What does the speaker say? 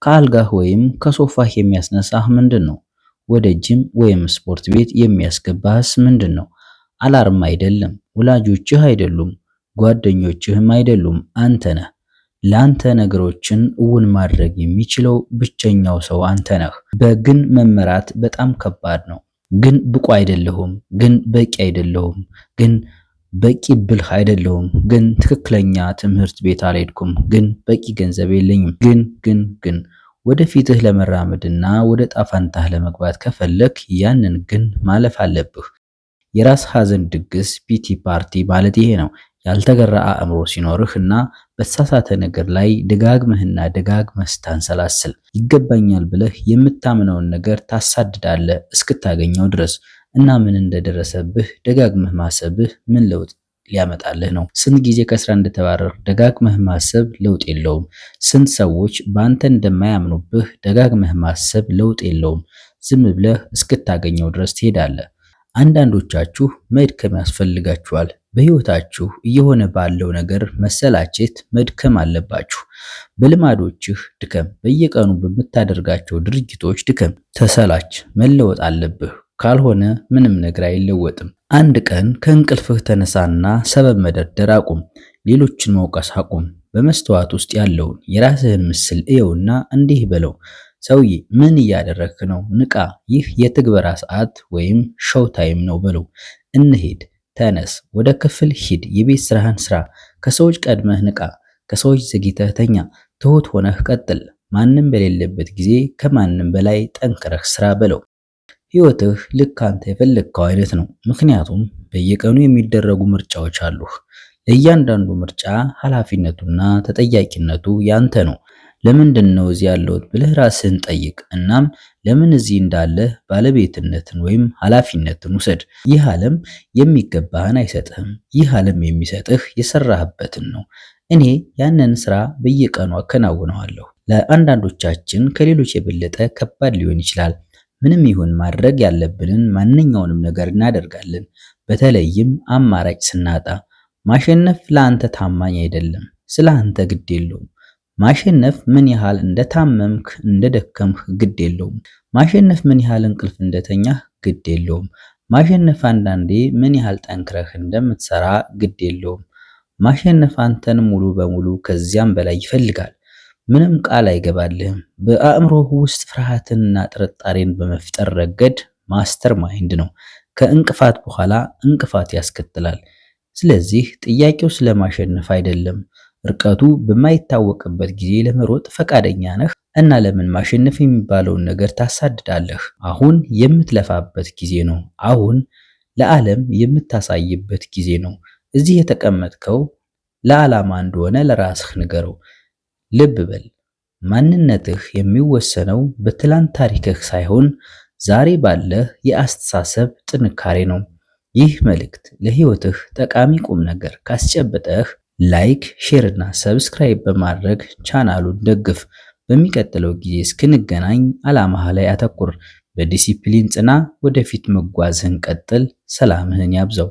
ከአልጋህ ወይም ከሶፋህ የሚያስነሳህ ምንድነው? ወደ ጂም ወይም ስፖርት ቤት የሚያስገባህስ ምንድነው? አላርም አይደለም፣ ወላጆችህ አይደሉም፣ ጓደኞችህም አይደሉም፣ አንተ ነህ። ለአንተ ነገሮችን እውን ማድረግ የሚችለው ብቸኛው ሰው አንተ ነህ። በግን መመራት በጣም ከባድ ነው። ግን ብቁ አይደለሁም፣ ግን በቂ አይደለሁም፣ ግን በቂ ብልህ አይደለሁም፣ ግን ትክክለኛ ትምህርት ቤት አልሄድኩም፣ ግን በቂ ገንዘብ የለኝም፣ ግን ወደፊትህ ለመራመድና ወደ ጣፋንታህ ለመግባት ከፈለክ ያንን ግን ማለፍ አለብህ። የራስ ሐዘን ድግስ ፒቲ ፓርቲ ማለት ይሄ ነው። ያልተገራ አእምሮ ሲኖርህ እና በተሳሳተ ነገር ላይ ደጋግመህና ደጋግመህ ስታንሰላስል ይገባኛል ብለህ የምታምነውን ነገር ታሳድዳለህ እስክታገኘው ድረስ እና ምን እንደደረሰብህ ደጋግመህ ማሰብህ ምን ለውጥ ሊያመጣልህ ነው? ስንት ጊዜ ከስራ እንደተባረርህ ደጋግመህ ማሰብ ለውጥ የለውም። ስንት ሰዎች በአንተ እንደማያምኑብህ ደጋግመህ ማሰብ ለውጥ የለውም። ዝም ብለህ እስክታገኘው ድረስ ትሄዳለህ። አንዳንዶቻችሁ መድከም ያስፈልጋችኋል። በህይወታችሁ እየሆነ ባለው ነገር መሰላቸት መድከም አለባችሁ። በልማዶችህ ድከም። በየቀኑ በምታደርጋቸው ድርጊቶች ድከም። ተሰላች። መለወጥ አለብህ። ካልሆነ ምንም ነገር አይለወጥም። አንድ ቀን ከእንቅልፍህ ተነሳና ሰበብ መደርደር አቁም። ሌሎችን መውቀስ አቁም። በመስተዋት ውስጥ ያለውን የራስህን ምስል እየውና እንዲህ በለው፣ ሰውዬ ምን እያደረግክ ነው? ንቃ። ይህ የትግበራ ሰዓት ወይም ሾው ታይም ነው በለው። እንሂድ። ተነስ። ወደ ክፍል ሂድ። የቤት ስራህን ስራ። ከሰዎች ቀድመህ ንቃ። ከሰዎች ዘግይተህ ተኛ። ትሁት ሆነህ ቀጥል። ማንም በሌለበት ጊዜ ከማንም በላይ ጠንክረህ ስራ በለው። ህይወትህ ልክ አንተ የፈለግከው አይነት ነው። ምክንያቱም በየቀኑ የሚደረጉ ምርጫዎች አሉህ። ለእያንዳንዱ ምርጫ ኃላፊነቱና ተጠያቂነቱ ያንተ ነው። ለምንድን ነው እዚህ ያለሁት ብለህ ራስህን ጠይቅ። እናም ለምን እዚህ እንዳለህ ባለቤትነትን ወይም ኃላፊነትን ውሰድ። ይህ ዓለም የሚገባህን አይሰጥህም። ይህ ዓለም የሚሰጥህ የሰራህበትን ነው። እኔ ያንን ስራ በየቀኑ አከናውነዋለሁ። ለአንዳንዶቻችን ከሌሎች የበለጠ ከባድ ሊሆን ይችላል። ምንም ይሁን ማድረግ ያለብንን ማንኛውንም ነገር እናደርጋለን። በተለይም አማራጭ ስናጣ። ማሸነፍ ለአንተ ታማኝ አይደለም። ስለ አንተ ግድ የለውም። ማሸነፍ ምን ያህል እንደታመምክ እንደደከምክ ግድ የለውም። ማሸነፍ ምን ያህል እንቅልፍ እንደተኛህ ግድ የለውም። ማሸነፍ አንዳንዴ ምን ያህል ጠንክረህ እንደምትሰራ ግድ የለውም። ማሸነፍ አንተን ሙሉ በሙሉ ከዚያም በላይ ይፈልጋል። ምንም ቃል አይገባልህም። በአእምሮህ ውስጥ ፍርሃትንና ጥርጣሬን በመፍጠር ረገድ ማስተር ማይንድ ነው። ከእንቅፋት በኋላ እንቅፋት ያስከትላል። ስለዚህ ጥያቄው ስለማሸነፍ አይደለም። ርቀቱ በማይታወቅበት ጊዜ ለመሮጥ ፈቃደኛ ነህ? እና ለምን ማሸነፍ የሚባለውን ነገር ታሳድዳለህ? አሁን የምትለፋበት ጊዜ ነው። አሁን ለዓለም የምታሳይበት ጊዜ ነው። እዚህ የተቀመጥከው ለዓላማ እንደሆነ ለራስህ ንገረው። ልብ በል፣ ማንነትህ የሚወሰነው በትላንት ታሪክህ ሳይሆን ዛሬ ባለህ የአስተሳሰብ ጥንካሬ ነው። ይህ መልእክት ለህይወትህ ጠቃሚ ቁም ነገር ካስጨበጠህ ላይክ፣ ሼር እና ሰብስክራይብ በማድረግ ቻናሉን ደግፍ። በሚቀጥለው ጊዜ እስክንገናኝ ዓላማህ ላይ አተኩር። በዲሲፕሊን ጽና። ወደፊት መጓዝህን ቀጥል። ሰላምህን ያብዛው።